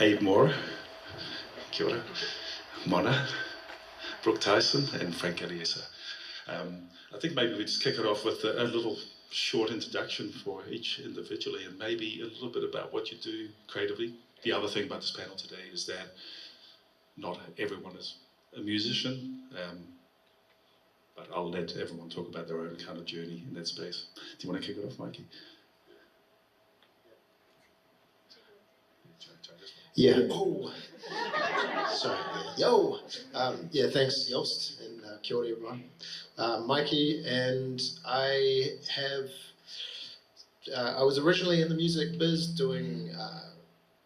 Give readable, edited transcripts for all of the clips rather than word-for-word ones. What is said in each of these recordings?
Abe Mora, kia ora, Mora, Brooke, Tyson, and Frank Eliesa. I think maybe we just kick it off with a little short introduction for each individually, and maybe a little bit about what you do creatively. The other thing about this panel today is that not everyone is a musician, but I'll let everyone talk about their own kind of journey in that space. Do you want to kick it off, Mikey? Yeah. Oh. Sorry. Yo. Yeah. Thanks, Joost, and kia ora, everyone. Mikey, and I have. I was originally in the music biz doing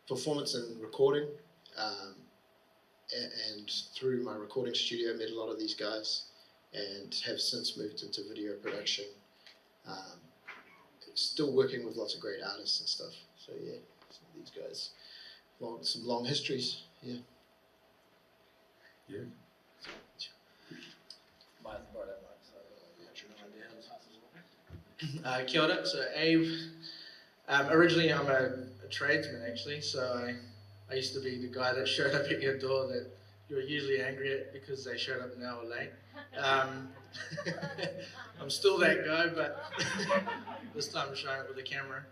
performance and recording, and through my recording studio, I met a lot of these guys, and have since moved into video production. Still working with lots of great artists and stuff. So yeah, some of these guys. Some long histories, yeah. Yeah. Kia ora, so Abe, originally I'm a tradesman actually, so I used to be the guy that showed up at your door that you were usually angry at because they showed up an hour late. I'm still that guy, but this time I'm showing up with a camera.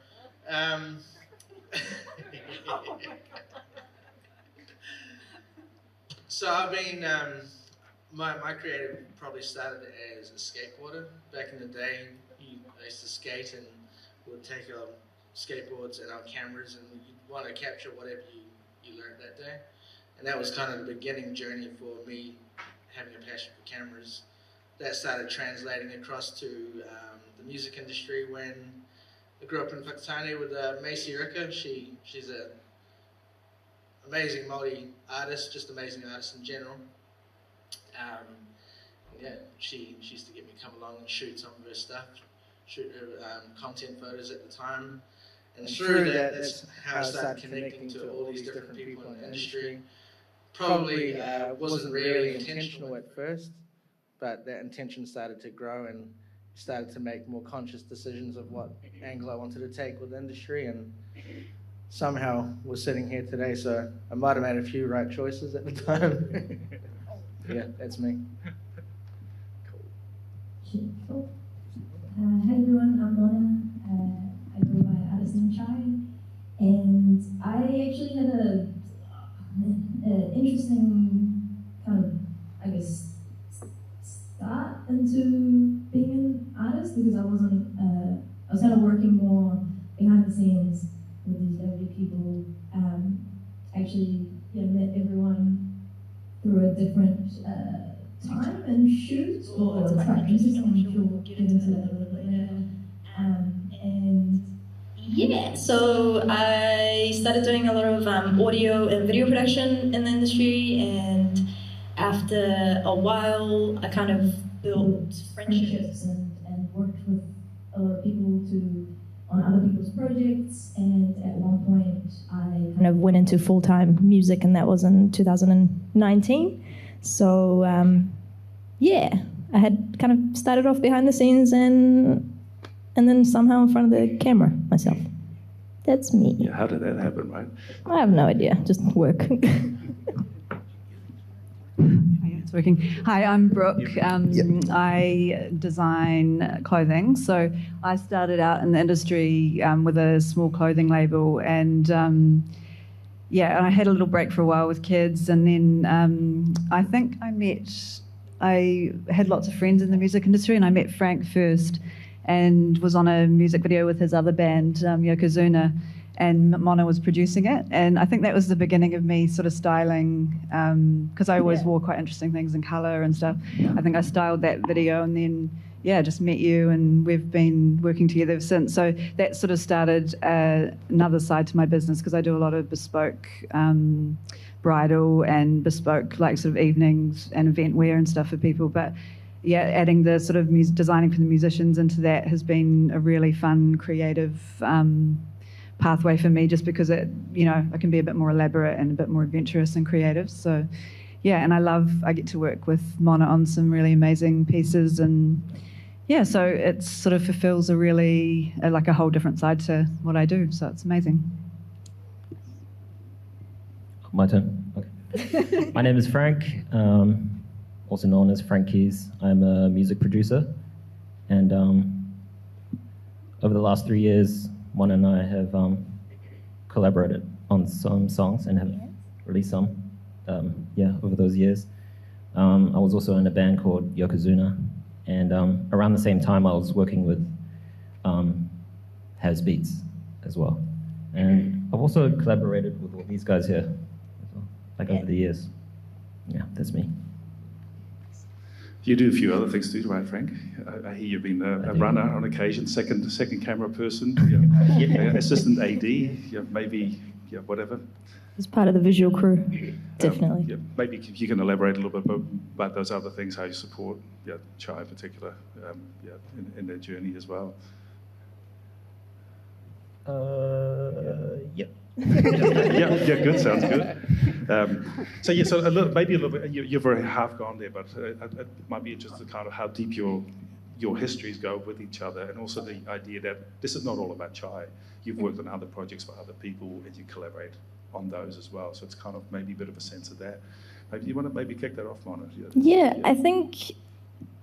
So I've been, my creative probably started as a skateboarder. Back in the day, I used to skate and would take our skateboards and our cameras and you'd want to capture whatever you learned that day. And that was kind of the beginning journey for me having a passion for cameras. That started translating across to the music industry when I grew up in Sanei with Reka. She's an amazing Māori artist, just amazing artist in general. Yeah, she used to get me come along and shoot some of her stuff, shoot her content photos at the time. And through that's how I started connecting to all these different people in the industry. Probably wasn't really intentional at first, but that intention started to grow and started to make more conscious decisions of what angle I wanted to take with the industry, and somehow we're sitting here today, so I might have made a few right choices at the time. Yeah, that's me. Cool. Hi everyone, I'm Mora. I go by artist name CHAII, and I actually had an interesting kind of, I guess, start into being an artist because I was kind of working more behind the scenes with these lovely people. Actually, met everyone through a different time and shoot or track. I'm sure we'll get into that a little bit later. And yeah, so I started doing a lot of audio and video production in the industry, and after a while, I kind of built friendships and worked with a lot of people on other people's projects, and at one point I kind of went into full-time music, and that was in 2019. So yeah, I had kind of started off behind the scenes and then somehow in front of the camera myself. That's me. Yeah, how did that happen, right? I have no idea, just work. It's working. Hi, I'm Brooke. I design clothing. So I started out in the industry with a small clothing label, and I had a little break for a while with kids, and then I think I had lots of friends in the music industry, and I met Frank first and was on a music video with his other band, Yokozuna, and Mona was producing it. And I think that was the beginning of me sort of styling, because I always wore quite interesting things in colour and stuff. I think I styled that video, and then, just met you, and we've been working together since. So that sort of started another side to my business, because I do a lot of bespoke bridal and bespoke, like, sort of evenings and event wear and stuff for people. But adding the sort of designing for the musicians into that has been a really fun, creative pathway for me, just because it can be a bit more elaborate and a bit more adventurous and creative. So and I get to work with Mona on some really amazing pieces, and so it sort of fulfills a really like a whole different side to what I do, so it's amazing. My turn? Okay. My name is Frank, also known as Frank Keys. I'm a music producer, and over the last 3 years, Mona and I have collaborated on some songs and have released some, over those years. I was also in a band called Yokozuna, and around the same time I was working with Has Beats as well. And I've also collaborated with all these guys here as well, over the years. Yeah, that's me. You do a few other things too, right, Frank? I hear you've been a runner on occasion, second camera person, assistant AD, maybe whatever. It's part of the visual crew, definitely. Maybe you can elaborate a little bit about those other things, how you support CHAII in particular, in their journey as well. Yep. Good, sounds good. So maybe a little bit, you're very half gone there, but it might be interesting kind of how deep your histories go with each other, and also the idea that this is not all about CHAII. You've worked on other projects for other people, and you collaborate on those as well. So it's kind of maybe a bit of a sense of that. Maybe you want to kick that off, Mona? Yeah, I think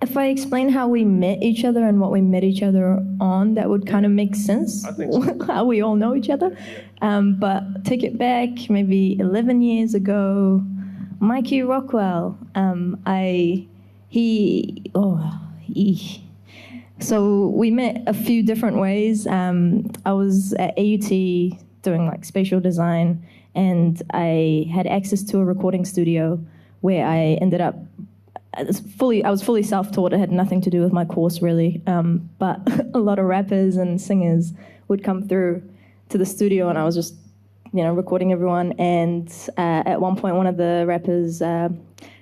if I explain how we met each other and what we met each other on, that would kind of make sense. I think so. How we all know each other. But take it back maybe 11 years ago, Mikey Rockwell. So we met a few different ways. I was at AUT doing spatial design, and I had access to a recording studio where I ended up I was fully self-taught. It had nothing to do with my course, really. But a lot of rappers and singers would come through to the studio, and I was just, recording everyone. And at one point, one of the rappers,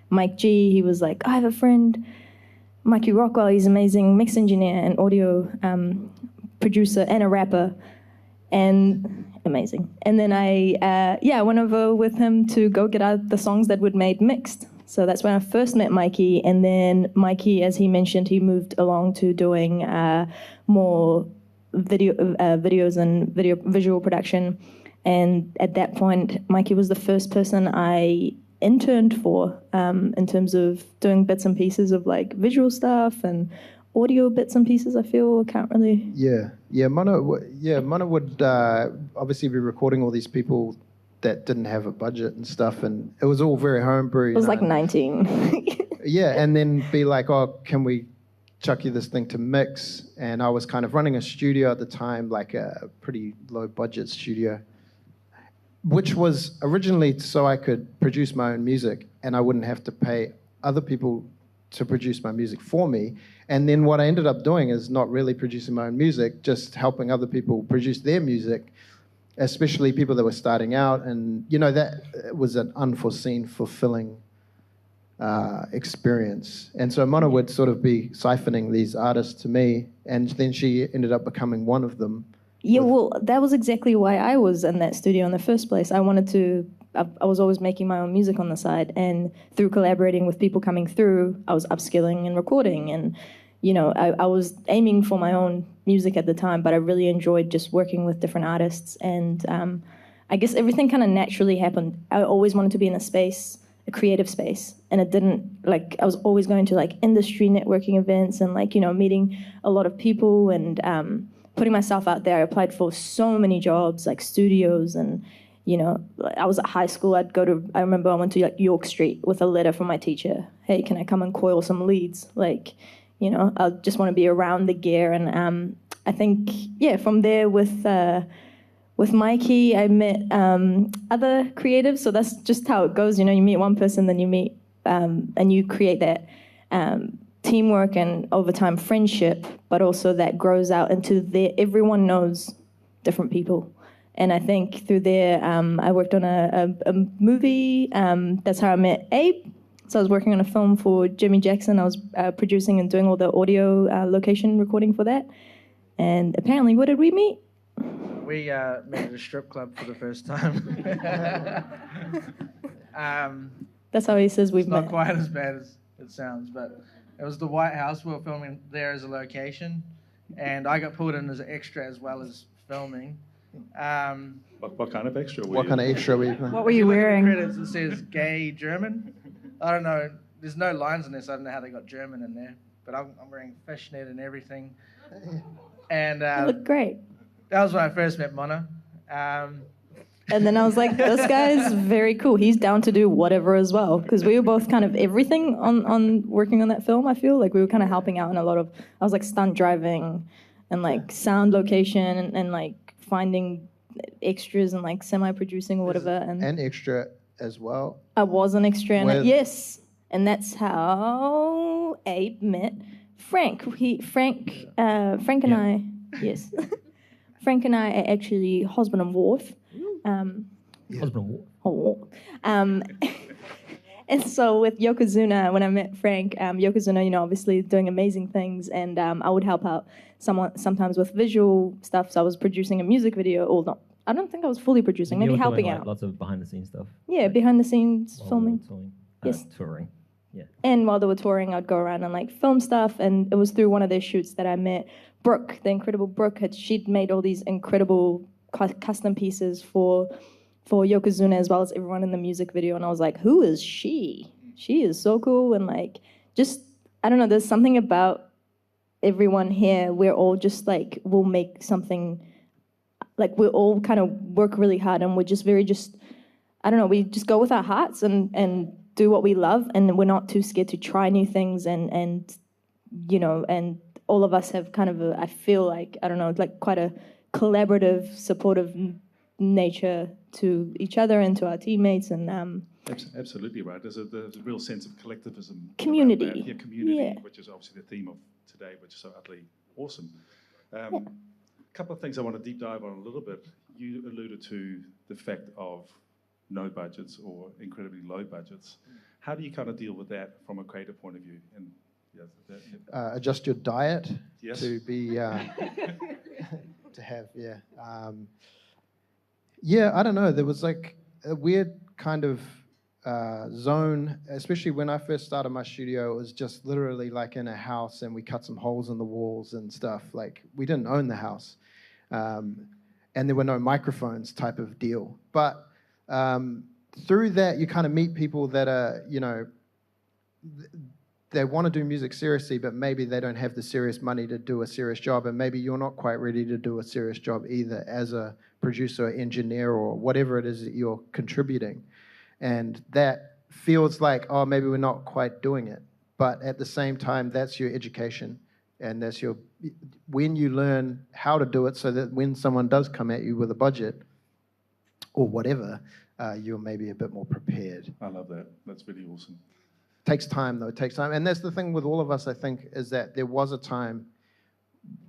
Mike G, he was like, I have a friend, Mikey Rockwell. He's an amazing mix engineer and audio producer and a rapper. And amazing. And then I went over with him to go get out the songs that we'd made mixed. So that's when I first met Mikey, and then Mikey, as he mentioned, he moved along to doing more videos and visual production. And at that point, Mikey was the first person I interned for in terms of doing bits and pieces of visual stuff and audio bits and pieces. I can't really. Mona would obviously be recording all these people that didn't have a budget and stuff, and it was all very homebrew. It was 19. And then be like, oh, can we chuck you this thing to mix? And I was kind of running a studio at the time, a pretty low budget studio, which was originally so I could produce my own music and I wouldn't have to pay other people to produce my music for me. And then what I ended up doing is not really producing my own music, just helping other people produce their music, especially people that were starting out. And, that was an unforeseen, fulfilling experience. And so Mona would sort of be siphoning these artists to me, and then she ended up becoming one of them. Yeah, well, that was exactly why I was in that studio in the first place. I was always making my own music on the side, and through collaborating with people coming through, I was upskilling and recording, and I was aiming for my own music at the time, but I really enjoyed just working with different artists, and I guess everything kind of naturally happened. I always wanted to be in a creative space, and it didn't, I was always going to industry networking events and meeting a lot of people and putting myself out there. I applied for so many jobs, studios, and I was at high school. I remember I went to York Street with a letter from my teacher. Hey, can I come and coil some leads? I just want to be around the gear. And I think, from there with Mikey, I met other creatives. So that's just how it goes. You meet one person, then you meet, and you create that teamwork and over time friendship, but also that grows out into everyone knows different people. And I think through there, I worked on a movie. That's how I met Abe. So I was working on a film for Jimmy Jackson. I was producing and doing all the audio location recording for that. And apparently, where did we meet? We met at a strip club for the first time. That's how he says we've met. It's not quite as bad as it sounds, but it was the White House. We were filming there as a location, and I got pulled in as an extra as well as filming. What kind of extra were What you? kind of extra were you playing? What were you If look at the wearing? credits, it says gay German. I don't know. There's no lines in this. I don't know how they got German in there. But I'm wearing fishnet and everything. And You look great. that was when I first met Mona. And then I was like, this guy's very cool. He's down to do whatever as well. Because we were both kind of everything on working on that film, I feel. Like we were kind of helping out in a lot of, I was like stunt driving and like sound location and like finding extras and like semi-producing or whatever. And extra as well. I was an extra in it, With- yes. And that's how Abe met Frank. Frank and I, yes. Frank and I are actually husband and wife. Husband. And so with Yokozuna, when I met Frank, Yokozuna, you know, obviously doing amazing things, and I would help out sometimes with visual stuff. So I was producing a music video, or not. I don't think I was fully producing, maybe helping out. Lots of behind the scenes stuff. Yeah, behind the scenes While filming. we were touring. Yes. Touring. Yeah. And while they were touring, I'd go around and like film stuff. And it was through one of their shoots that I met Brooke, the incredible Brooke. She'd made all these incredible custom pieces for Yokozuna as well as everyone in the music video. And I was like, who is she? She is so cool. And like, just, I don't know, there's something about everyone here. We're all just like, we'll make something, like we all kind of work really hard and we're just I don't know, we just go with our hearts and do what we love, and we're not too scared to try new things, and you know, and all of us have kind of I feel like, I don't know, like quite a collaborative, supportive nature to each other and to our teammates, and Absolutely right. There's a real sense of collectivism. Community. Around that. Yeah, community, Yeah. which is obviously the theme of today, which is so utterly awesome. A couple of things I want to deep dive on a little bit. You alluded to the fact of no budgets or incredibly low budgets. How do you kind of deal with that from a creative point of view? And Adjust your diet Yes. to be to have I don't know, there was like a weird kind of zone, especially when I first started my studio. It was just literally like in a house, and we cut some holes in the walls and stuff. Like, we didn't own the house, and there were no microphones type of deal. But through that, you kind of meet people that are, you know, they want to do music seriously, but maybe they don't have the serious money to do a serious job, and maybe you're not quite ready to do a serious job either as a producer, or engineer, or whatever it is that you're contributing. And that feels like, oh, maybe we're not quite doing it. But at the same time, that's your education, and that's when you learn how to do it, so that when someone does come at you with a budget or whatever, you're maybe a bit more prepared. I love that. That's really awesome. Takes time, though. It takes time. And that's the thing with all of us, I think, is that there was a time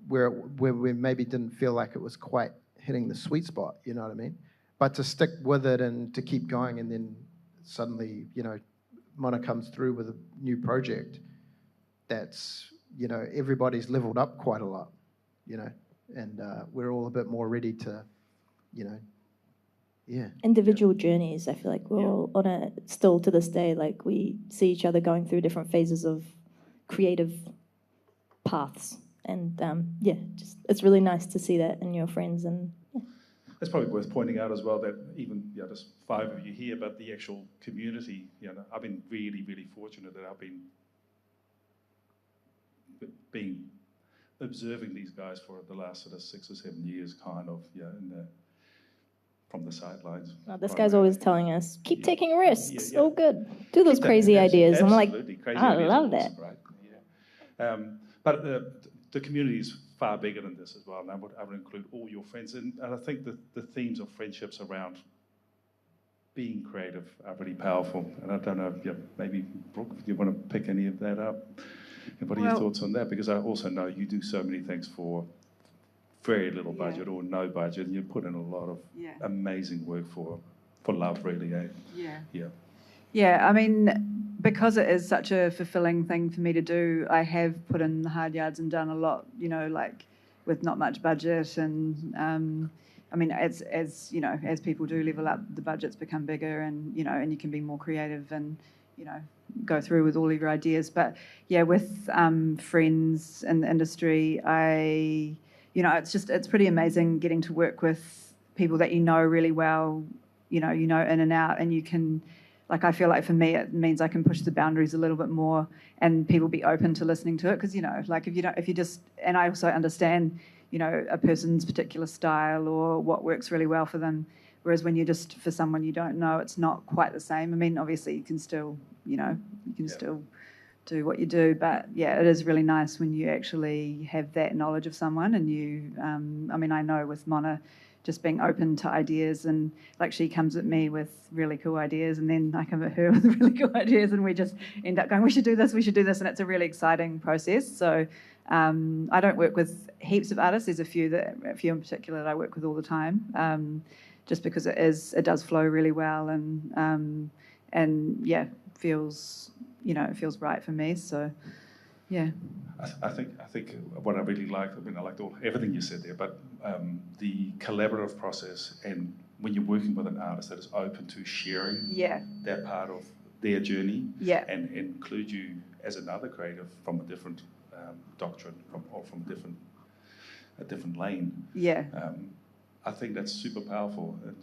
where we maybe didn't feel like it was quite hitting the sweet spot, you know what I mean? But to stick with it and to keep going, and then suddenly, you know, Mona comes through with a new project that's, you know, everybody's leveled up quite a lot, you know, and we're all a bit more ready to, you know, individual journeys. I feel like we're all on a, still to this day, like we see each other going through different phases of creative paths, and just it's really nice to see that in your friends. And It's probably worth pointing out as well that even there's 5 of you here, but the actual community, you know, I've been really, really fortunate that I've been observing these guys for the last sort of 6 or 7 years, kind of, from the sidelines. this guy's always telling us, keep taking risks. Yeah. Oh, good. Do those crazy ideas. I'm like, crazy I ideas love are that. awesome, right? Yeah. But the community is far bigger than this as well, and I would include all your friends. And I think the themes of friendships around being creative are really powerful. And I don't know, maybe, Brooke, if you want to pick any of that up. And what are your thoughts on that? Because I also know you do so many things for very little budget or no budget, and you put in a lot of amazing work for love, really, eh? Yeah, I mean, because it is such a fulfilling thing for me to do, I have put in the hard yards and done a lot, you know, like with not much budget. And I mean, as you know, as people do level up, the budgets become bigger, and you know, and you can be more creative and, you know, go through with all of your ideas. But yeah, with friends in the industry, it's pretty amazing getting to work with people that you know really well, you know in and out, and you can, like, I feel like for me it means I can push the boundaries a little bit more, and people be open to listening to it, because like if you just, and I also understand a person's particular style or what works really well for them, whereas when you're just for someone you don't know, it's not quite the same. I mean, obviously you can still still do what you do, but yeah, it is really nice when you actually have that knowledge of someone, and you I mean, I know with Mona just being open to ideas, and like she comes at me with really cool ideas, and then I come at her with really cool ideas, and we just end up going, we should do this, and it's a really exciting process. So I don't work with heaps of artists. There's a few in particular that I work with all the time, just because it does flow really well, and yeah, feels right for me. So yeah. I think what I really liked, I liked everything you said there, but the collaborative process, and when you're working with an artist that is open to sharing that part of their journey, and include you as another creative from a different doctrine, from a different lane. Yeah. I think that's super powerful, and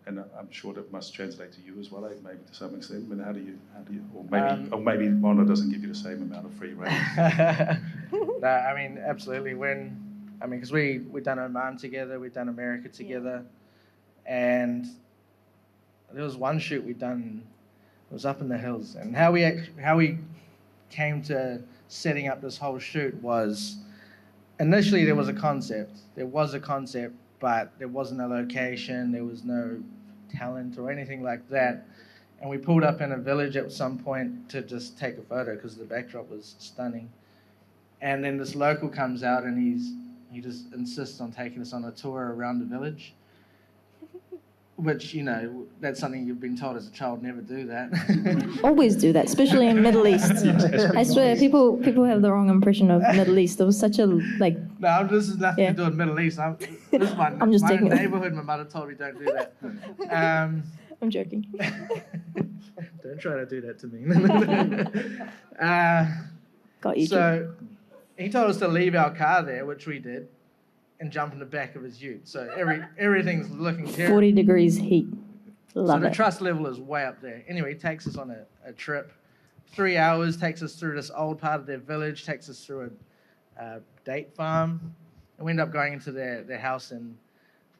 and I'm sure that must translate to you as well, maybe to some extent. But how do you, or maybe Mona doesn't give you the same amount of free rein. No, I mean, absolutely. Because we've done Oman together, we've done America together, and there was one shoot we'd done. It was up in the hills, and how we came to setting up this whole shoot was, initially there was a concept. But there wasn't a location, there was no talent or anything like that. And we pulled up in a village at some point to just take a photo because the backdrop was stunning. And then this local comes out and he just insists on taking us on a tour around the village, which, that's something you've been told as a child, never do that. Always do that, especially in Middle East. I swear, people have the wrong impression of Middle East. There was such a, like... No, this is nothing to do with Middle East. This is my neighborhood. My mother told me don't do that. I'm joking. Don't try to do that to me. Got you. So he told us to leave our car there, which we did, and jump in the back of his ute. So everything's looking terrible. 40 degrees heat. Love so it. The trust level is way up there. Anyway, he takes us on a trip. 3 hours, takes us through this old part of their village, takes us through a date farm. And we end up going into their house, and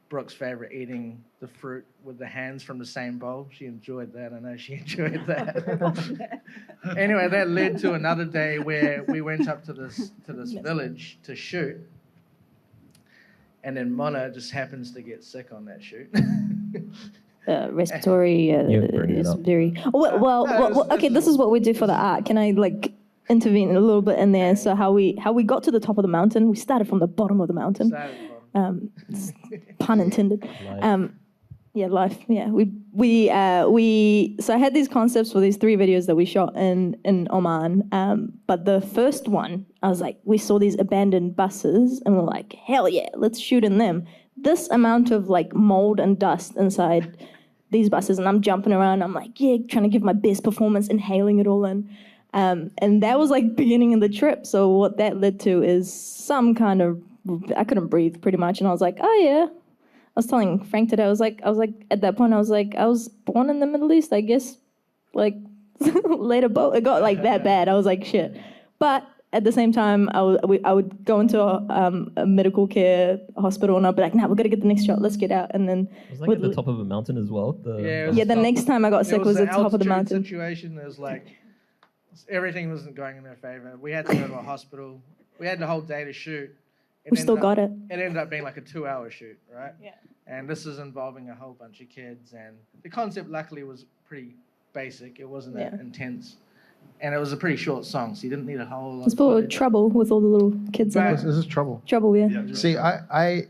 Brooke's favorite, eating the fruit with the hands from the same bowl. She enjoyed that. I know she enjoyed that. Anyway, that led to another day where we went up to this village to shoot. And then Mona just happens to get sick on that shoot. Respiratory is very... Well, okay, this is what we do for the art. Can I, intervene a little bit in there? So how we got to the top of the mountain, we started from the bottom of the mountain. Pun intended. Life. Yeah, so I had these concepts for these 3 videos that we shot in Oman. But the first one, I was like, we saw these abandoned buses, and we're like, hell yeah, let's shoot in them. This amount of mold and dust inside these buses, and I'm jumping around. I'm like, yeah, trying to give my best performance, inhaling it all in. And that was beginning of the trip. So what that led to is some kind of, I couldn't breathe pretty much, and I was like, oh yeah. I was telling Frank today, I was like, at that point, I was born in the Middle East, I guess, later, it got that bad. I was like, shit. But at the same time, I would go into a medical care hospital, and I'd be like, nah, we're going to get the next shot, let's get out. And then... Was at the top of a mountain as well? The next time I got sick was at the top of the mountain. Situation, it was everything wasn't going in their favor. We had to go to a hospital. We had the whole day to shoot. We still got it. It ended up being a 2-hour shoot, right? Yeah. And this is involving a whole bunch of kids, and the concept luckily was pretty basic. It wasn't that intense, and it was a pretty short song, so you didn't need a whole lot. It's for Trouble with all the little kids. This is Trouble. Trouble, yeah. See, I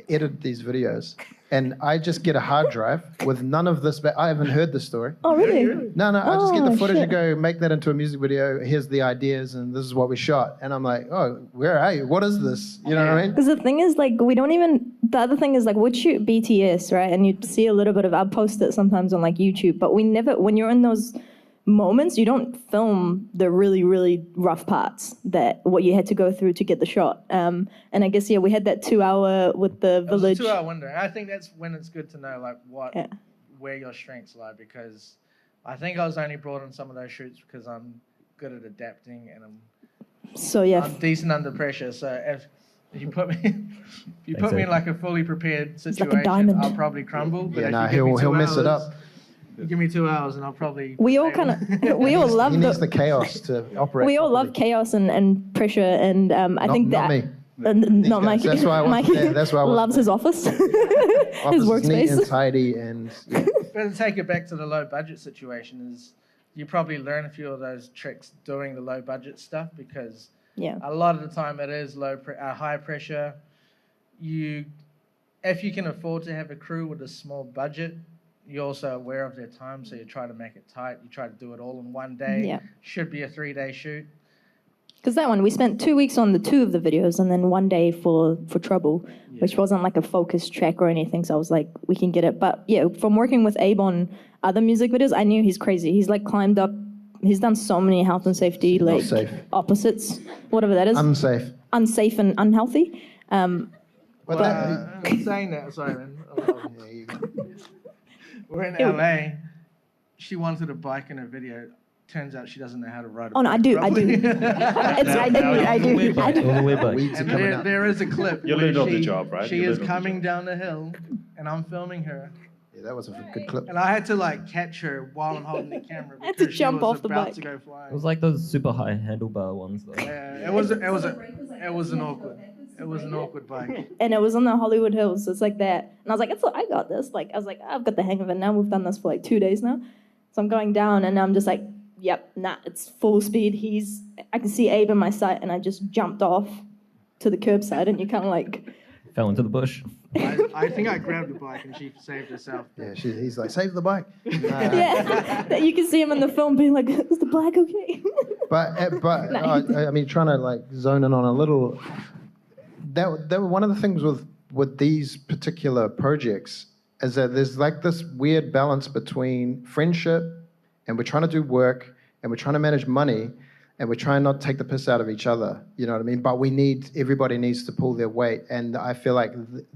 edit these videos, and I just get a hard drive with none of this. I haven't heard this story. Oh, really? No, I just get the footage and go, make that into a music video. Here's the ideas, and this is what we shot. And I'm like, oh, where are you? What is this? You know what I mean? Because the thing is, we don't even... The other thing is, we'd shoot BTS, right? And you'd see a little bit of... I'll post it sometimes on, YouTube. But we never... When you're in those moments. You don't film the really, really rough parts, that what you had to go through to get the shot. And I guess, we had that 2 hour with the village. It was a 2 hour window. I think that's when it's good to know like where your strengths lie, because I think I was only brought on some of those shoots because I'm good at adapting and I'm decent under pressure. So if you put me in like a fully prepared situation, like a diamond. I'll probably crumble. But he'll mess it up. Give me 2 hours and I'll probably. We all kind of love. He needs the chaos to operate. We all properly. love chaos and pressure, and I think that. Not me. Not Mikey. That's why I Mikey that's why I loves his office, his workspace. Neat and tidy, and But to take it back to the low budget situation, is you probably learn a few of those tricks doing the low budget stuff, because a lot of the time it is high pressure. If you can afford to have a crew with a small budget, you're also aware of their time, so you try to make it tight. You try to do it all in one day. Yeah. Should be a 3-day shoot. Because that one, we spent 2 weeks on the 2 of the videos and then 1 day for Trouble, which wasn't like a focused track or anything. So I was like, we can get it. But from working with Abe on other music videos, I knew he's crazy. He's like climbed up. He's done so many health and safety opposites, whatever that is. Unsafe and unhealthy. Saying that, sorry, man. We're in LA. She wanted a bike in her video. Turns out she doesn't know how to ride a bike. Oh no, I do. I do. There is a clip. You learned on the job, right? She is coming down the hill, and I'm filming her. Yeah, that was a good clip. And I had to like catch her while I'm holding the camera because to jump she was off the about bike. to go flying. It was like those super high handlebar ones, though. Yeah, it was an awkward bike. And it was on the Hollywood Hills, so it's like that. And I was like, I got this. Like, I was like, I've got the hang of it now. We've done this for like 2 days now. So I'm going down, and I'm just like, it's full speed. I can see Abe in my sight, and I just jumped off to the curbside, and you kind of like... Fell into the bush. I think I grabbed the bike, and she saved herself. Yeah, he's like, save the bike. Yeah, you can see him in the film being like, is the bike okay? But I mean, trying to like zone in on a little... That one of the things with these particular projects is that there's like this weird balance between friendship, and we're trying to do work, and we're trying to manage money, and we're trying not to take the piss out of each other, you know what I mean? But everybody needs to pull their weight, and I feel like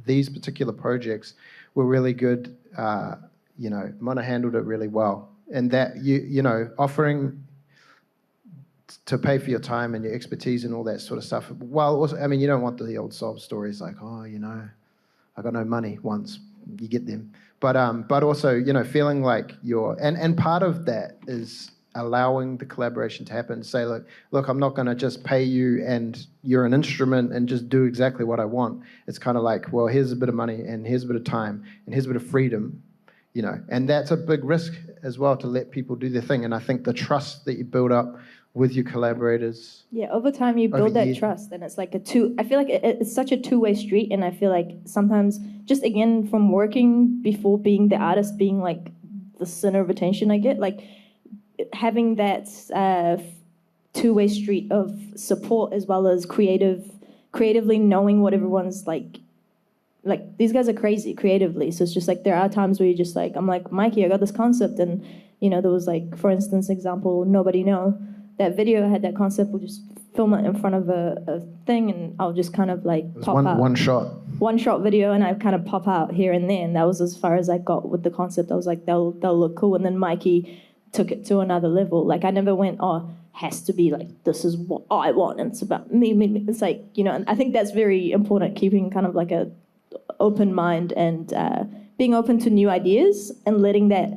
these particular projects were really good. Mona handled it really well, and that offering to pay for your time and your expertise and all that sort of stuff. Well, also, I mean, you don't want the old sob stories like, I got no money once. You get them. But also, feeling like and part of that is allowing the collaboration to happen. Say, look, I'm not going to just pay you and you're an instrument and just do exactly what I want. It's kind of like, well, here's a bit of money and here's a bit of time and here's a bit of freedom, and that's a big risk as well, to let people do their thing. And I think the trust that you build up with your collaborators. Yeah, over time you build that trust, and it's like I feel like it's such a two-way street, and I feel like sometimes, just again from working before being the artist, being like the center of attention, I get like having that two-way street of support as well as creatively knowing what everyone's like these guys are crazy creatively, so it's just like there are times where you're just like, I'm like, Mikey, I got this concept, and there was like, for instance, example, Nobody Know. That video had that concept. We'll just film it in front of a thing, and I'll just kind of like pop out. One shot. One shot video, and I kind of pop out here and there, and that was as far as I got with the concept. I was like, they'll look cool, and then Mikey took it to another level. Like, I never went, has to be like, this is what I want, and it's about me. It's like, and I think that's very important, keeping kind of like a open mind and being open to new ideas and letting that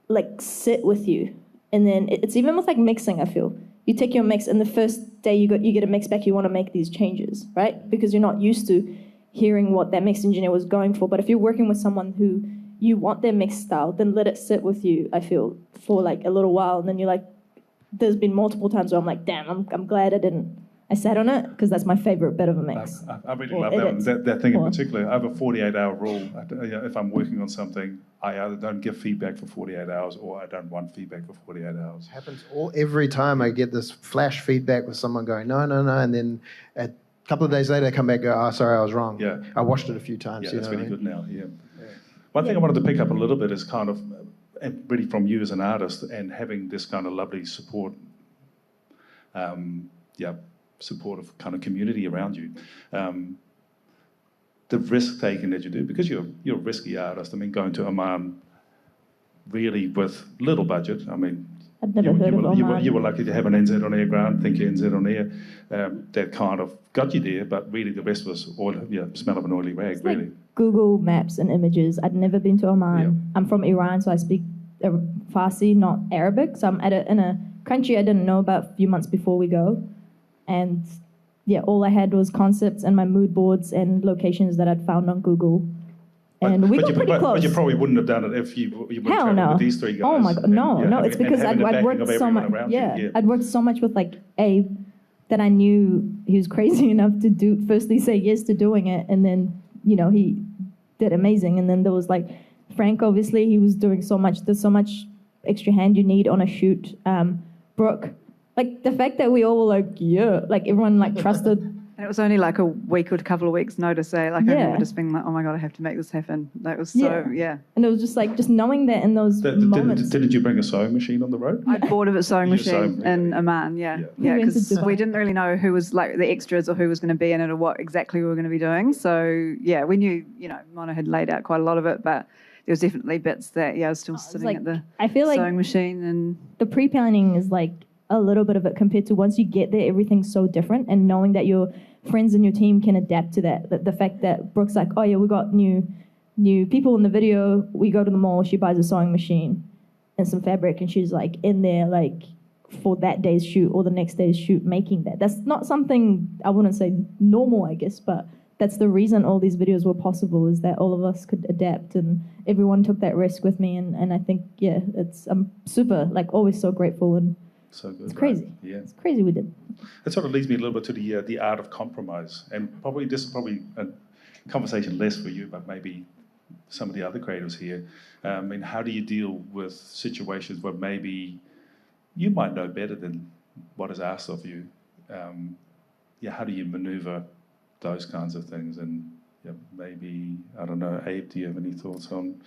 like sit with you. And then it's even with like mixing, I feel. You take your mix, and the first day you get a mix back, you want to make these changes, right? Because you're not used to hearing what that mix engineer was going for. But if you're working with someone who you want their mix style, then let it sit with you, I feel, for like a little while. And then you're like, there's been multiple times where I'm like, damn, I'm glad I sat on it, because that's my favorite bit of a mix. I really love that one. That thing in particular. I have a 48-hour rule. If I'm working on something, I either don't give feedback for 48 hours or I don't want feedback for 48 hours. It happens every time I get this flash feedback with someone going, no, and then a couple of days later they come back and go, sorry, I was wrong. Yeah. I watched it a few times. Yeah, that's really good now, yeah. One thing I wanted to pick up a little bit is kind of, and really from you as an artist, and having this kind of lovely support, supportive kind of community around you. The risk taking that you do, because you're a risky artist. I mean, going to Oman really with little budget. I mean, I'd never heard of Oman. You were lucky to have an NZ on air grant, thank you NZ on air, that kind of got you there, but really the rest was oil, smell of an oily rag, it's really. Like Google Maps and images. I'd never been to Oman. Yeah. I'm from Iran, so I speak Farsi, not Arabic. So I'm in a country I didn't know about a few months before we go. And yeah, all I had was concepts and my mood boards and locations that I'd found on Google. And we got pretty close. But you probably wouldn't have done it if you wouldn't travel with these three guys. Oh my God, no. It's because I'd worked so much. Yeah, I'd worked so much with like Abe that I knew he was crazy enough to firstly say yes to doing it, and then he did amazing. And then there was like Frank, obviously he was doing so much. There's so much extra hand you need on a shoot. Brooke, like the fact that we all were like like everyone like trusted. And it was only like a week or a couple of weeks notice, I remember just being like, oh my God, I have to make this happen. That was so, And it was just like, just knowing that in those moments. Didn't you bring a sewing machine on the road? I bought a sewing machine in Oman, because we didn't really know who was like the extras or who was going to be in it or what exactly we were going to be doing. So, we knew, Mona had laid out quite a lot of it, but there was definitely bits that, I was still sitting at the sewing machine. And the pre-planning is like, a little bit of it compared to once you get there, everything's so different, and knowing that your friends and your team can adapt to that. The fact that Brooke's like, oh yeah, we got new people in the video, we go to the mall, she buys a sewing machine and some fabric, and she's like in there like for that day's shoot or the next day's shoot making that. That's not something, I wouldn't say normal, I guess, but that's the reason all these videos were possible, is that all of us could adapt, and everyone took that risk with me, and I think, I'm super, like, always so grateful, and so good. It's crazy. Right? Yeah, it's crazy we did. That sort of leads me a little bit to the art of compromise, and this is probably a conversation less for you, but maybe some of the other creatives here. And how do you deal with situations where maybe you might know better than what is asked of you? How do you maneuver those kinds of things? And maybe, I don't know, Abe, do you have any thoughts on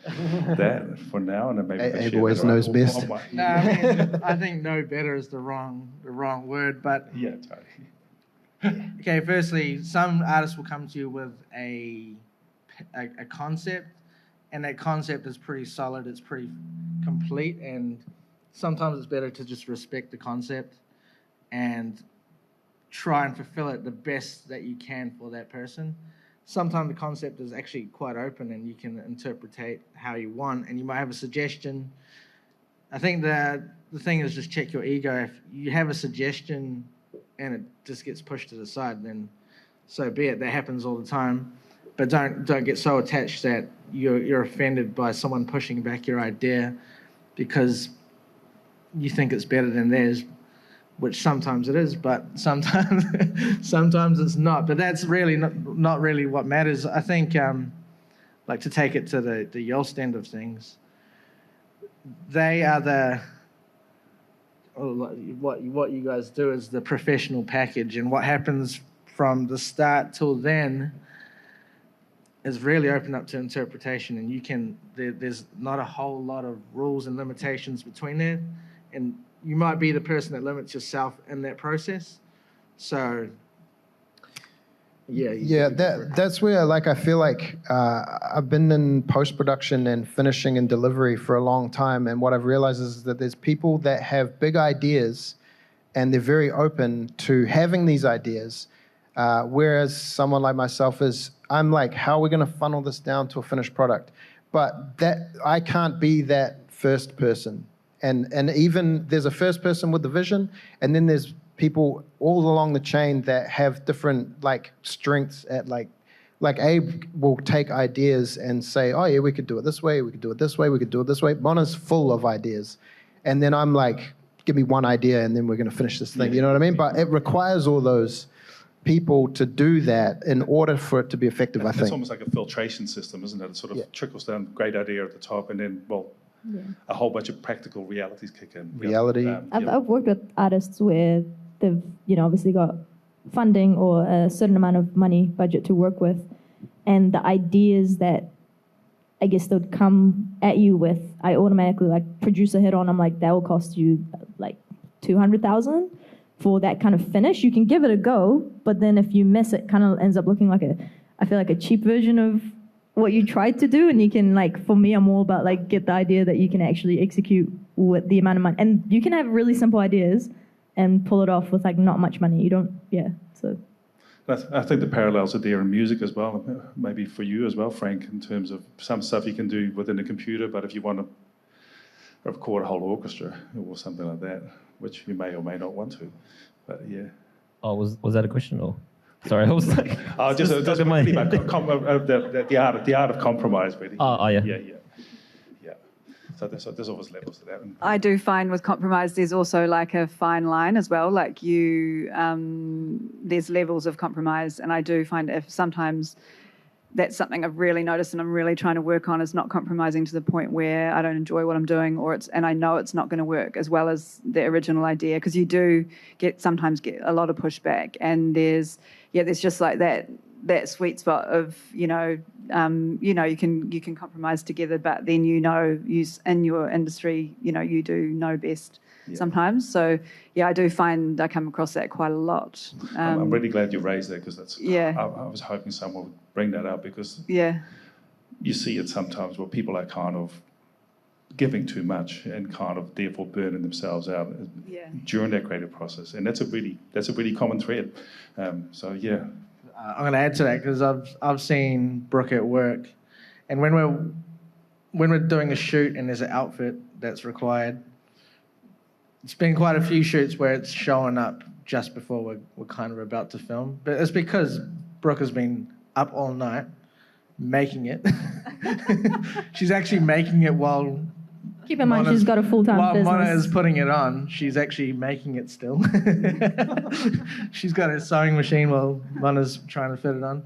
that for now? And then maybe Abe always knows best. No, I think know better is the wrong word, but yeah, totally. Okay, firstly, some artists will come to you with a concept, and that concept is pretty solid, it's pretty complete, and sometimes it's better to just respect the concept and try and fulfill it the best that you can for that person. Sometimes the concept is actually quite open and you can interpretate how you want, and you might have a suggestion. I think the thing is just check your ego. If you have a suggestion and it just gets pushed to the side, then so be it. That happens all the time. But don't get so attached that you're offended by someone pushing back your idea because you think it's better than theirs, which sometimes it is, but sometimes it's not. But that's really not really what matters. I think, like to take it to the Joost end of things, they are what you guys do is the professional package, and what happens from the start till then is really open up to interpretation, and there's not a whole lot of rules and limitations between there, and you might be the person that limits yourself in that process. So, that's where, like, I feel like I've been in post-production and finishing and delivery for a long time, and what I've realized is that there's people that have big ideas and they're very open to having these ideas, whereas someone like myself I'm like, how are we going to funnel this down to a finished product? But that I can't be that first person. And even there's a first person with the vision, and then there's people all along the chain that have different like strengths at like Abe will take ideas and say, oh yeah, we could do it this way, we could do it this way, we could do it this way. Mona's full of ideas. And then I'm like, give me one idea and then we're going to finish this thing. You know what I mean? But it requires all those people to do that in order for it to be effective, I think. It's almost like a filtration system, isn't it? It sort of trickles down, great idea at the top, and then, a whole bunch of practical realities kick in. Reality. I've worked with artists where they've, obviously got funding or a certain amount of money budget to work with, and the ideas that I guess they would come at you with, I automatically like produce a hit on. I'm like, that will cost you like 200,000 for that kind of finish. You can give it a go, but then if you miss it, kind of ends up looking like I feel like a cheap version of what you tried to do. And you can like, for me, I'm all about like get the idea that you can actually execute with the amount of money, and you can have really simple ideas and pull it off with like not much money. You don't, so. I think the parallels are there in music as well, maybe for you as well, Frank, in terms of some stuff you can do within a computer, but if you want to record a whole orchestra or something like that, which you may or may not want to, but yeah. Oh, was that a question or? Sorry, I was like... just really about the art of compromise, really. Oh, yeah. Yeah. So there's always levels to that. I do find with compromise, there's also like a fine line as well. Like there's levels of compromise, and I do find if sometimes that's something I've really noticed and I'm really trying to work on is not compromising to the point where I don't enjoy what I'm doing, and I know it's not going to work as well as the original idea, because you do sometimes get a lot of pushback, and there's just like that sweet spot of you can compromise together, but then in your industry you do know best sometimes. So I do find I come across that quite a lot. I'm really glad you raised that, because that's I was hoping someone would bring that up, because you see it sometimes where people are kind of giving too much and kind of therefore burning themselves out during that creative process, and that's a really common thread. I'm going to add to that, because I've seen Brooke at work, and when we're doing a shoot and there's an outfit that's required, it's been quite a few shoots where it's showing up just before we're kind of about to film, but it's because Brooke has been up all night making it. She's actually making it while... Keep in mind, she's got a full-time business. While Mona is putting it on, she's actually making it still. She's got a sewing machine while Mona's trying to fit it on.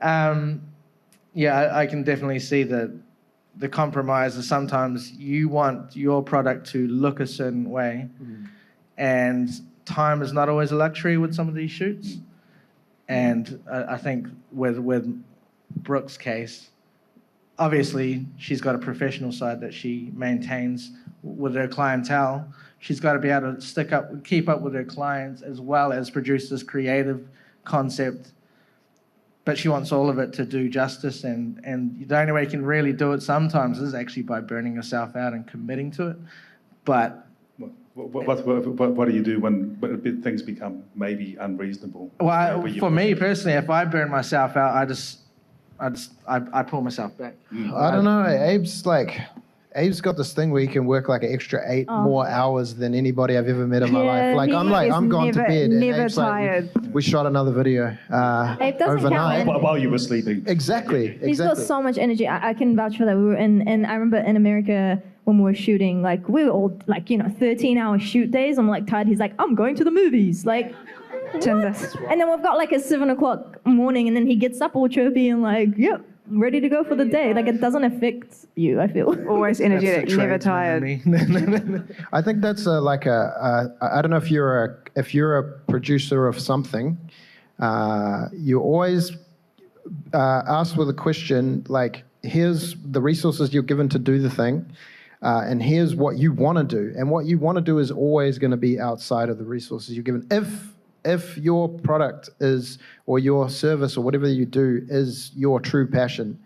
I can definitely see that the compromise is sometimes you want your product to look a certain way, and time is not always a luxury with some of these shoots. And I think with Brooke's case, obviously, she's got a professional side that she maintains with her clientele. She's got to be able to keep up with her clients, as well as produce this creative concept. But she wants all of it to do justice, and the only way you can really do it sometimes is actually by burning yourself out and committing to it. But what do you do when things become maybe unreasonable? Well, for me personally, if I burn myself out, I pull myself back. I don't know. Abe's got this thing where he can work like an extra 8 more hours than anybody I've ever met in my life. Like I'm gone to bed. Never Abe's tired. We shot another video Abe doesn't overnight. count. While you were sleeping. Exactly. He's got so much energy. I can vouch for that. We were and I remember in America when we were shooting, like we were all like 13-hour shoot days. I'm like tired. He's like, I'm going to the movies. Like. What? And then we've got like a 7 o'clock morning, and then he gets up all chirpy and like, yep, ready to go for the day. Like it doesn't affect you, I feel. Always energetic, never tired. I think that's I don't know if you're a producer of something, you always ask with a question like, here's the resources you're given to do the thing, and here's what you want to do, and what you want to do is always going to be outside of the resources you're given. If your product is, or your service, or whatever you do is your true passion,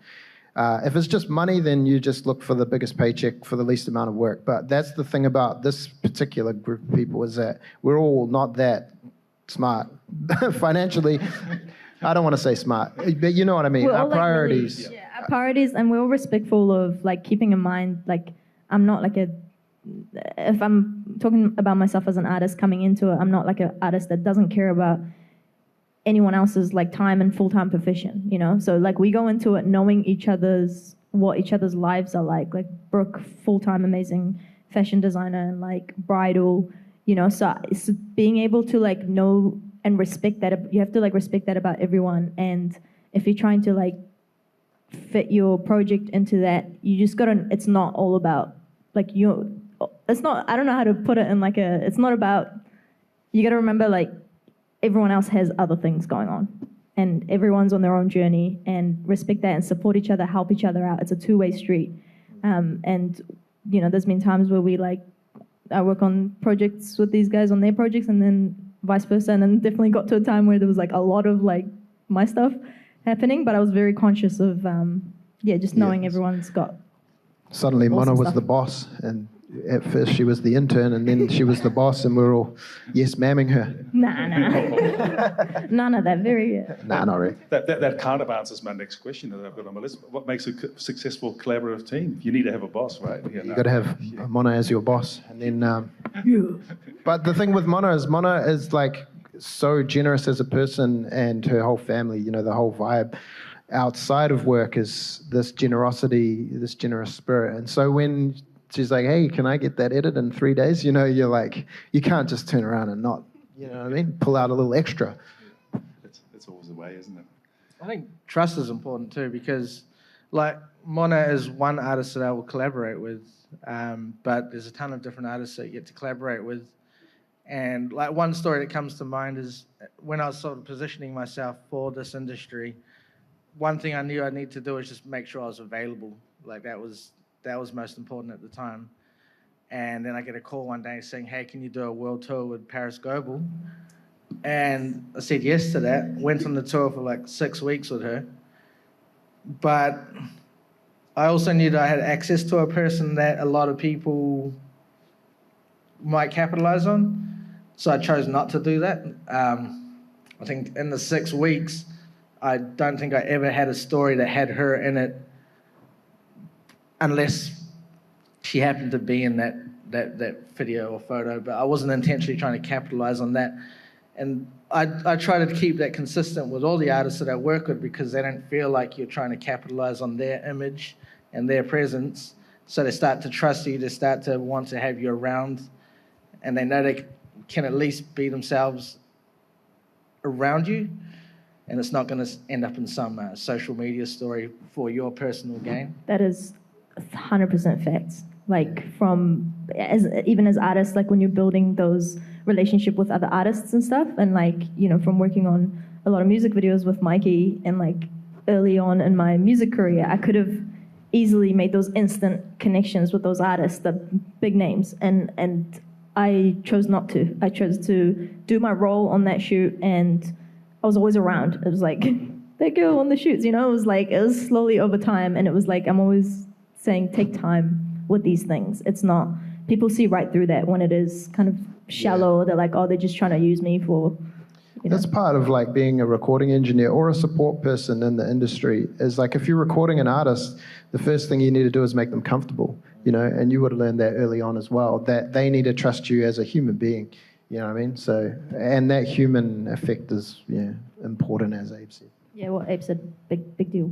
if it's just money, then you just look for the biggest paycheck for the least amount of work. But that's the thing about this particular group of people, is that we're all not that smart financially. I don't want to say smart, but you know what I mean. Our priorities. Our priorities, and we're all respectful of like keeping in mind, like I'm not like if I'm talking about myself as an artist coming into it, I'm not like an artist that doesn't care about anyone else's like time and full-time profession, So like we go into it knowing what each other's lives are like Brooke, full-time amazing fashion designer, and like bridal, so it's being able to like know and respect that. You have to like respect that about everyone. And if you're trying to like fit your project into that, you just it's not all about like it's not, I don't know how to put it in like it's not about, you got to remember like everyone else has other things going on. and everyone's on their own journey, and respect that and support each other, help each other out. It's a two-way street. And, you know, there's been times where I work on projects with these guys on their projects, and then vice versa, and then definitely got to a time where there was like a lot of like my stuff happening, but I was very conscious of, just knowing everyone's got... Suddenly awesome Mona was stuff. the boss, and at first she was the intern, and then she was the boss, and we were all yes-mamming her. Nah. None of that, very... Nah, not really. That kind of answers my next question that I've got on my list. What makes a successful collaborative team? You need to have a boss, right? You got to have Mona as your boss, and then. But the thing with Mona is like so generous as a person, and her whole family. You know, the whole vibe outside of work is this generosity, this generous spirit. And so when she's like, "Hey, can I get that edit in 3 days?" You know, you're like, you can't just turn around and not. You know what I mean? Pull out a little extra. That's always the way, isn't it? I think trust is important too, because like Mona is one artist that I will collaborate with, but there's a ton of different artists that you get to collaborate with. And like one story that comes to mind is when I was sort of positioning myself for this industry, one thing I knew I need to do was just make sure I was available. Like that was most important at the time. And then I get a call one day saying, "Hey, can you do a world tour with Paris Global?" And I said yes to that. Went on the tour for like 6 weeks with her. But I also knew that I had access to a person that a lot of people might capitalize on. So I chose not to do that. I think in the 6 weeks, I don't think I ever had a story that had her in it, unless she happened to be in that video or photo, but I wasn't intentionally trying to capitalize on that. And I try to keep that consistent with all the artists that I work with, because they don't feel like you're trying to capitalize on their image and their presence. So they start to trust you, they start to want to have you around, and they know they can at least be themselves around you, and it's not going to end up in some social media story for your personal gain. That is 100% facts. Like even as artists, like when you're building those relationship with other artists and stuff, and like, you know, from working on a lot of music videos with Mikey, and like early on in my music career, I could have easily made those instant connections with those artists, the big names, and I chose not to. I chose to do my role on that shoot, and I was always around. It was like, that girl on the shoots, you know, it was slowly over time, and it was like, I'm always saying, take time with these things. It's not, people see right through that when it is kind of shallow. They're like, oh, they're just trying to use me for, you know. That's part of like being a recording engineer or a support person in the industry, is like if you're recording an artist, the first thing you need to do is make them comfortable, you know, and you would have learned that early on as well, that they need to trust you as a human being, you know what I mean? So, and that human effect is important, as Abe said. Yeah, what Abe said, big deal.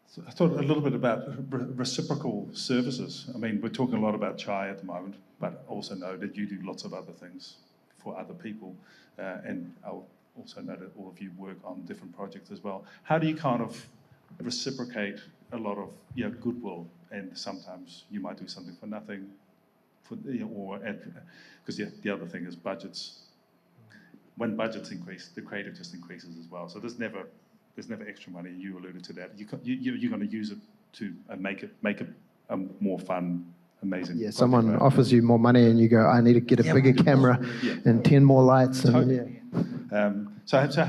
So I thought a little bit about reciprocal services. I mean, we're talking a lot about CHAII at the moment, but also know that you do lots of other things for other people. And I'll also know that all of you work on different projects as well. How do you kind of reciprocate a lot of goodwill? And sometimes you might do something for nothing, because the other thing is budgets. When budgets increase, the creative just increases as well. So there's never extra money. You alluded to that. You're going to use it to make it a more fun, amazing. Yeah, someone offers you more money and you go, I need to get a bigger camera and 10 more lights. And, totally. So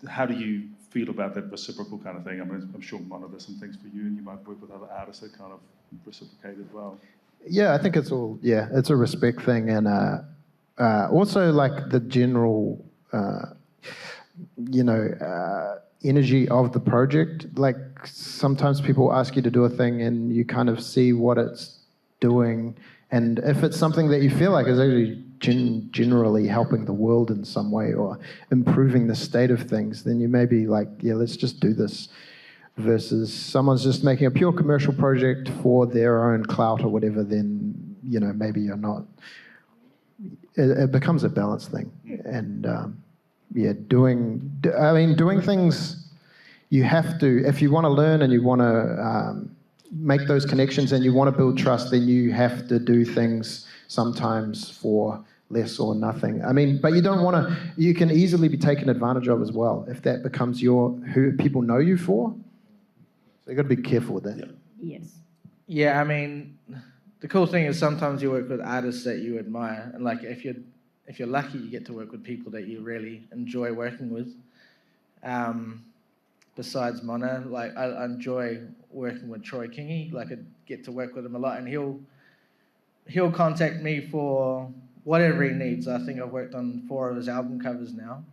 how do you feel about that reciprocal kind of thing? I mean, I'm sure Mona, there's some things for you, and you might work with other artists that kind of reciprocate as well. Yeah, I think it's all, it's a respect thing, and also like the general, energy of the project. Like sometimes people ask you to do a thing and you kind of see what it's doing, and if it's something that you feel like is actually generally helping the world in some way or improving the state of things, then you may be like, let's just do this, versus someone's just making a pure commercial project for their own clout or whatever, then maybe you're not. It becomes a balance thing. And doing things, you have to, if you want to learn and you want to make those connections and you want to build trust, then you have to do things sometimes for less or nothing. I mean, but you don't want to, you can easily be taken advantage of as well if that becomes who people know you for. So you've got to be careful with that. Yeah. Yes. Yeah, I mean, the cool thing is sometimes you work with artists that you admire, and like if you're lucky, you get to work with people that you really enjoy working with. Besides Mona, like I enjoy working with Troy Kingy. Like I get to work with him a lot, and he'll contact me for whatever he needs. I think I've worked on 4 of his album covers now.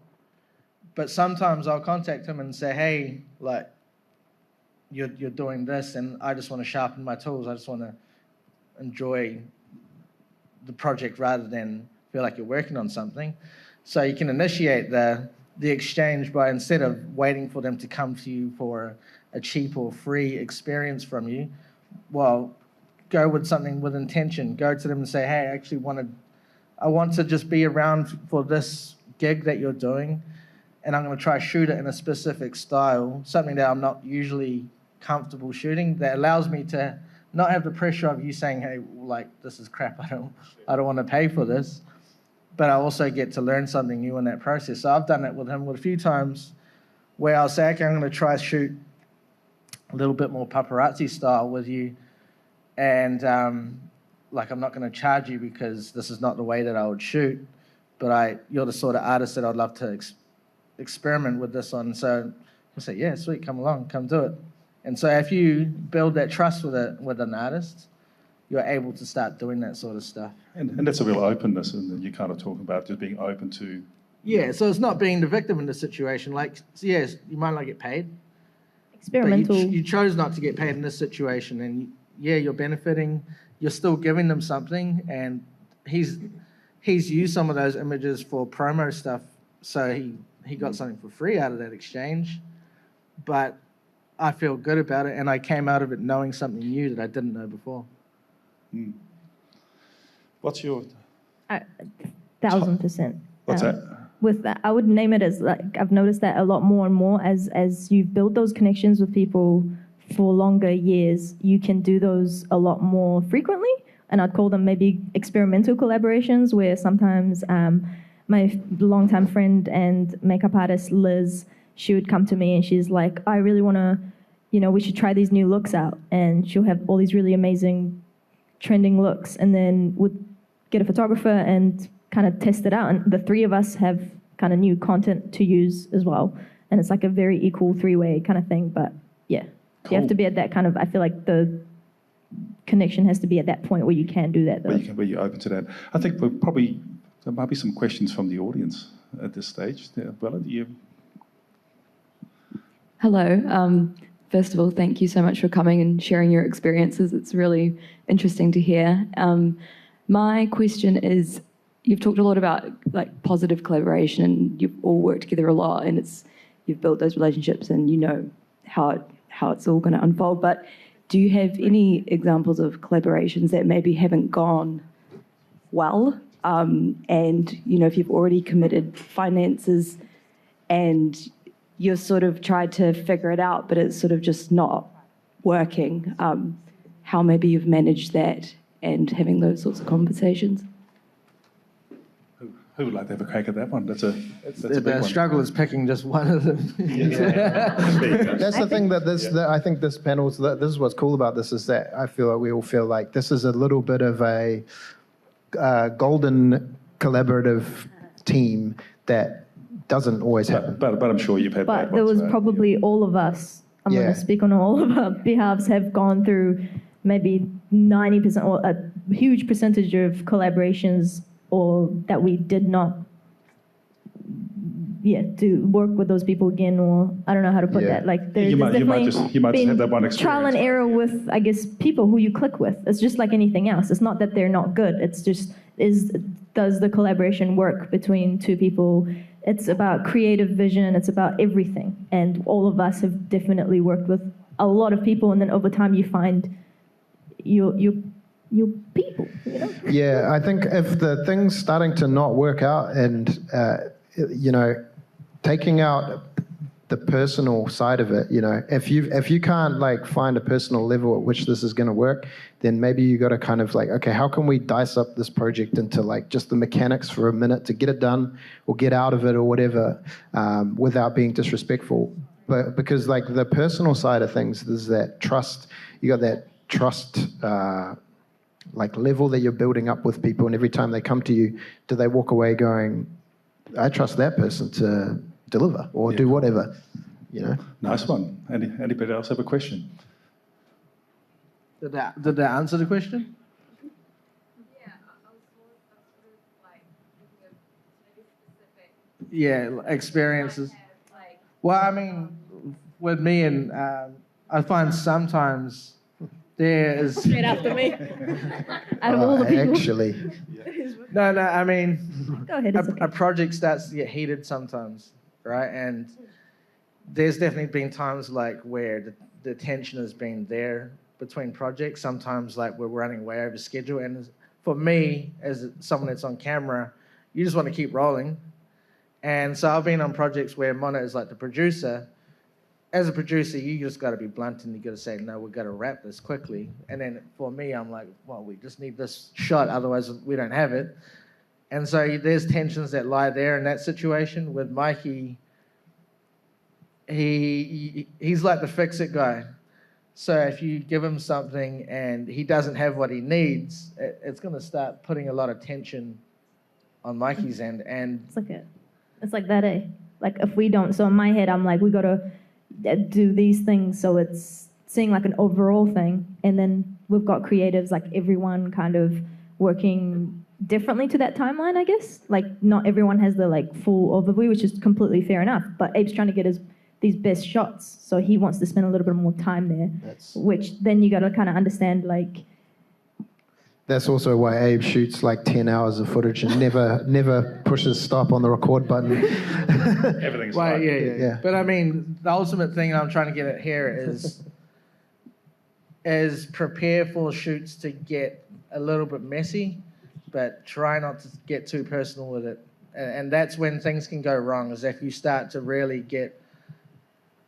But sometimes I'll contact him and say, hey, like, you're doing this, and I just want to sharpen my tools. I just want to enjoy the project rather than feel like you're working on something. So you can initiate the exchange by, instead of waiting for them to come to you for a cheap or free experience from you, well, go with something with intention. Go to them and say, hey, I want to just be around for this gig that you're doing, and I'm going to try to shoot it in a specific style, something that I'm not usually comfortable shooting, that allows me to not have the pressure of you saying, hey, like, this is crap, I don't want to pay for this, but I also get to learn something new in that process. So I've done that with him a few times where I'll say, okay, I'm going to try to shoot a little bit more paparazzi style with you, and like, I'm not going to charge you because this is not the way that I would shoot, but you're the sort of artist that I'd love to experiment with this on. So I say, yeah, sweet, come along, come do it. And so if you build that trust with an artist, you're able to start doing that sort of stuff. And that's a real openness, and you kind of talk about just being open to... Yeah, so it's not being the victim in the situation. Like, yes, you might not get paid. Experimental. But you chose not to get paid in this situation, and yeah, you're benefiting. You're still giving them something, and he's used some of those images for promo stuff, so he got something for free out of that exchange. But I feel good about it, and I came out of it knowing something new that I didn't know before. Mm. What's your... 1,000%. What's that? With that, I would name it as, like, I've noticed that a lot more and more as you build those connections with people for longer years, you can do those a lot more frequently, and I'd call them maybe experimental collaborations, where sometimes my longtime friend and makeup artist Liz, she would come to me and she's like, I really want to, we should try these new looks out, and she'll have all these really amazing trending looks, and then would get a photographer and kind of test it out, and the 3 of us have kind of new content to use as well, and it's like a very equal 3-way kind of thing. But yeah, cool. You have to be at that kind of, I feel like the connection has to be at that point where you can do that, though. Where you can be open to that. I think there might be some questions from the audience at this stage. Yeah, Bella, do you... Hello. First of all, thank you so much for coming and sharing your experiences. It's really interesting to hear. My question is, you've talked a lot about like positive collaboration, and you've all worked together a lot, and you've built those relationships, and you know how it's all going to unfold. But do you have any examples of collaborations that maybe haven't gone well? And if you've already committed finances and you've sort of tried to figure it out, but it's sort of just not working, how maybe you've managed that and having those sorts of conversations? Who would like to have a crack at that one? That's a big the one. struggle is picking just one of them. That's the thing that I think this panel, this is what's cool about this, is that I feel like we all feel like this is a little bit of a golden collaborative team that doesn't always happen. But I'm sure you've had But bad there ones, was right? probably all of us, I'm going to speak on all of our behalves, have gone through maybe 90% or a huge percentage of collaborations, or that we did not do work with those people again, or I don't know how to put that. Like there's definitely you might just have that one experience. Trial and error with, I guess, people who you click with. It's just like anything else. It's not that they're not good. It's just, does the collaboration work between 2 people? It's about creative vision. It's about everything. And all of us have definitely worked with a lot of people, and then over time you find your people, Yeah, I think if the thing's starting to not work out, and taking out the personal side of it. If you can't like find a personal level at which this is going to work, then maybe you got to kind of like, okay, how can we dice up this project into like just the mechanics for a minute to get it done or get out of it or whatever, without being disrespectful. But because like the personal side of things, there's that trust. You got that trust like level that you're building up with people, and every time they come to you, do they walk away going, I trust that person to deliver or do whatever, Nice one. Anybody else have a question? Did that answer the question? Yeah, experiences. Well, I mean, with me and I find sometimes there is Straight after me. Out of all the people. Actually, no. I mean, Go ahead. It's a project starts to get heated sometimes, right? And there's definitely been times like where the tension has been there between projects. Sometimes like we're running way over schedule, and for me as someone that's on camera, you just want to keep rolling. And so I've been on projects where Mona is like the producer. As a producer, you just got to be blunt and you got to say, no, we've got to wrap this quickly. And then for me, I'm like, well, we just need this shot, otherwise we don't have it. And so there's tensions that lie there in that situation. With Mikey, he's like the fix-it guy. So if you give him something and he doesn't have what he needs, it's going to start putting a lot of tension on Mikey's end. And it's like that, eh? Like if we don't, so in my head, I'm like, we got to do these things, so it's seeing like an overall thing, and then we've got creatives, like everyone kind of working differently to that timeline, I guess. Like not everyone has the like full overview, which is completely fair enough, but Abe's trying to get these best shots, so he wants to spend a little bit more time there, which then you got to kind of understand, like, that's also why Abe shoots like 10 hours of footage and never pushes stop on the record button. Everything's well, fine. Yeah. But I mean, the ultimate thing I'm trying to get at here is prepare for shoots to get a little bit messy, but try not to get too personal with it. And that's when things can go wrong, is if you start to really get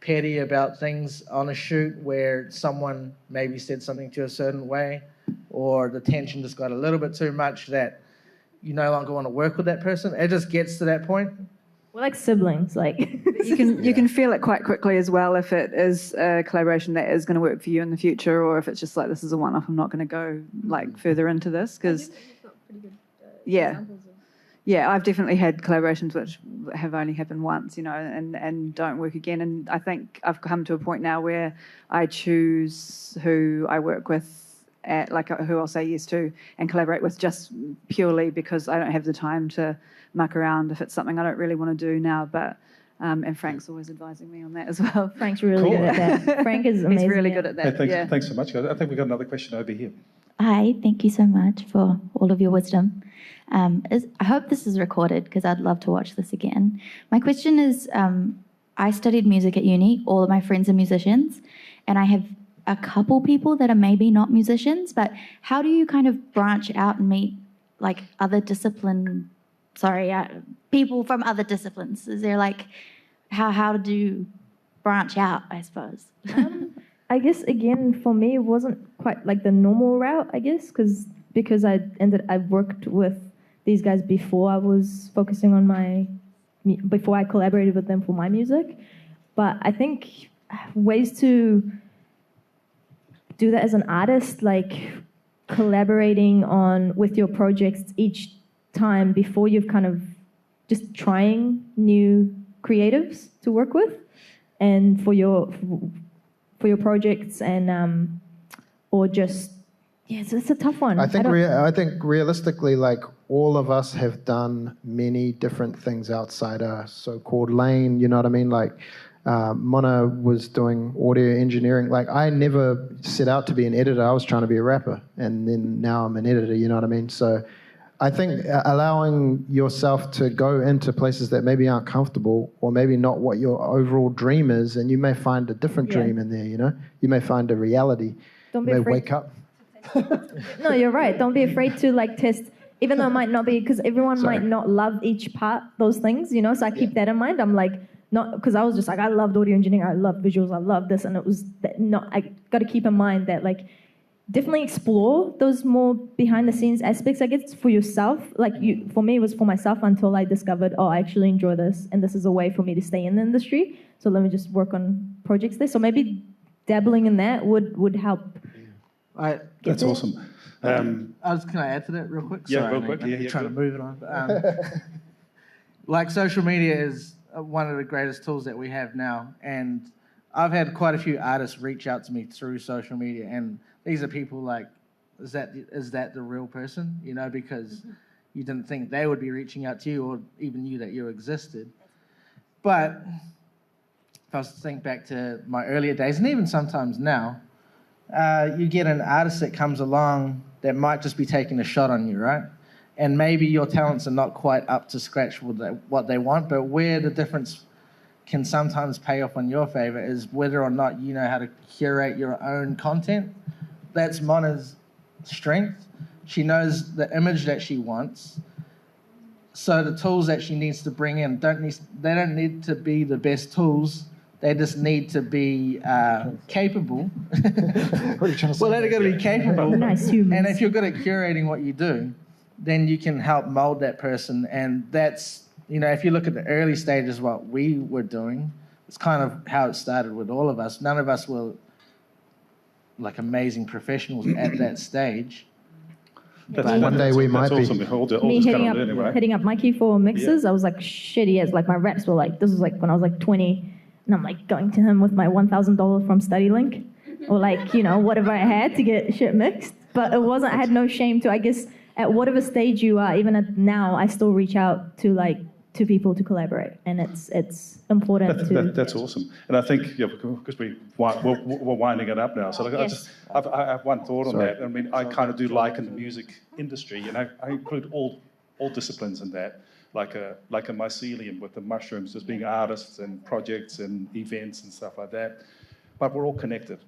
petty about things on a shoot where someone maybe said something to you a certain way, or the tension just got a little bit too much that you no longer want to work with that person. It just gets to that point. we're like siblings, like. You can feel it quite quickly as well if it is a collaboration that is going to work for you in the future, or if it's just like, this is a one-off, I'm not going to go like further into this, because yeah, I've definitely had collaborations which have only happened once, and don't work again. And I think I've come to a point now where I choose who I work with, who I'll say yes to and collaborate with, just purely because I don't have the time to muck around if it's something I don't really want to do now. But and Frank's always advising me on that as well. Frank's really good at that. Frank is amazing. He's really good at that. Hey, thanks so much, guys. I think we've got another question over here. Hi, thank you so much for all of your wisdom. I hope this is recorded because I'd love to watch this again. My question is, I studied music at uni. All of my friends are musicians, and I have a couple people that are maybe not musicians, but how do you kind of branch out and meet like other people from other disciplines? Is there like, how do you branch out, I suppose? I guess, again, for me, it wasn't quite like the normal route, I guess, because I worked with these guys before I was focusing on before I collaborated with them for my music. But I think ways to do that as an artist, like collaborating with your projects each time before you've kind of just trying new creatives to work with, and for your projects, and or just it's a tough one. I think realistically, like all of us have done many different things outside our so-called lane. You know what I mean? Like Mona was doing audio engineering. Like I never set out to be an editor. I was trying to be a rapper, and then now I'm an editor. You know what I mean? So I think allowing yourself to go into places that maybe aren't comfortable, or maybe not what your overall dream is, and you may find a different dream in there, You may find a reality. Don't be afraid. Wake up. No, you're right. Don't be afraid to like test, even though it might not be, because everyone might not love each part, those things, So I keep that in mind. I'm like, not because I was just like, I loved audio engineering, I love visuals, I love this, and it was that not. I got to keep in mind that like definitely explore those more behind the scenes aspects, I guess, for yourself. Like for me, it was for myself until I discovered, oh, I actually enjoy this, and this is a way for me to stay in the industry. So let me just work on projects there. So maybe dabbling in that would help. That's awesome. Can I add to that real quick? Yeah, Sorry, real quick. I'm Yeah, trying good. to move it on. But, like social media is one of the greatest tools that we have now, and I've had quite a few artists reach out to me through social media, and these are people like, is that the real person? You know, because you didn't think they would be reaching out to you or even knew that you existed. But if I was to think back to my earlier days, and even sometimes now, you get an artist that comes along that might just be taking a shot on you, right? And maybe your talents are not quite up to scratch with what they want, but where the difference can sometimes pay off on your favor is whether or not you know how to curate your own content. That's Mona's strength. She knows the image that she wants. So the tools that she needs to bring in they don't need to be the best tools. They just need to be capable. Well, they're going to be capable. Nice humans. And if you're good at curating what you do, then you can help mold that person. And that's, you know, if you look at the early stages, what we were doing, it's kind of how it started with all of us. None of us were like amazing professionals at that stage. One day we might be. Me hitting up Mikey for mixes, I was like shitty as like my reps were like, this was like when I was like 20, and I'm like going to him with my $1,000 from StudyLink, or like, you know, whatever I had to get shit mixed. But it wasn't, I had no shame to, I guess, at whatever stage you are, even at now, I still reach out to like, to people to collaborate, and it's important That's awesome. And I think, yeah, because we're winding it up now, so like, yes. I have one thought on that. I mean, I kind of do liken the music industry, and I include all disciplines in that, like a mycelium with the mushrooms, as being artists and projects and events and stuff like that. But we're all connected.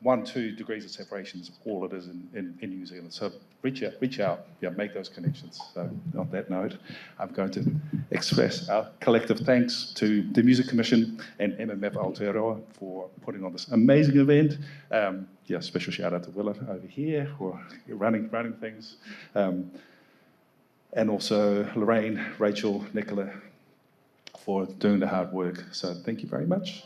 1-2 degrees of separation is all it is in New Zealand. So reach out, yeah, make those connections. So on that note, I'm going to express our collective thanks to the Music Commission and MMF Aotearoa for putting on this amazing event. Yeah, special shout out to Willard over here for running things. And also Lorraine, Rachel, Nicola for doing the hard work. So thank you very much.